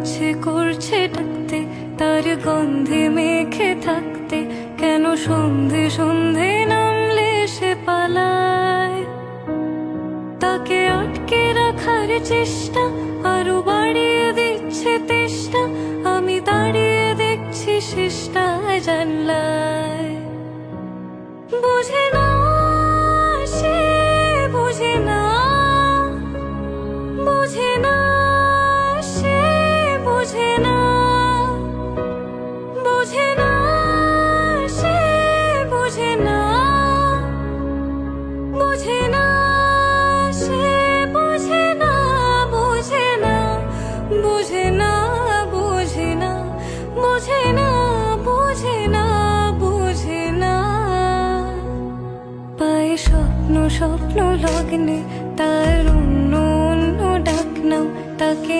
ইচ্ছে করছে ডাকতে, তার গন্ধে মেখে থাকতে, কেন সন্ধে সন্ধে নামলে সে পালায়। তাকে আটকে রাখার চেষ্টা আরো বাড়িয়ে দিচ্ছে তেষ্টা, আমি দাঁড়িয়ে দেখছি শেষটায় জানলায়। বুঝে না সে, বুঝে না, বুঝে না সে, বুঝে না, বুঝে না সে, বুঝে না, বুঝে না সে, বুঝে না, বুঝে না, বুঝে না, বুঝে না, বুঝে না, বুঝে না, বুঝে না। পায়ে স্বপ্ন স্বপ্ন লগ্নে, তার অন্য অন্য ডাক নাও, তাকে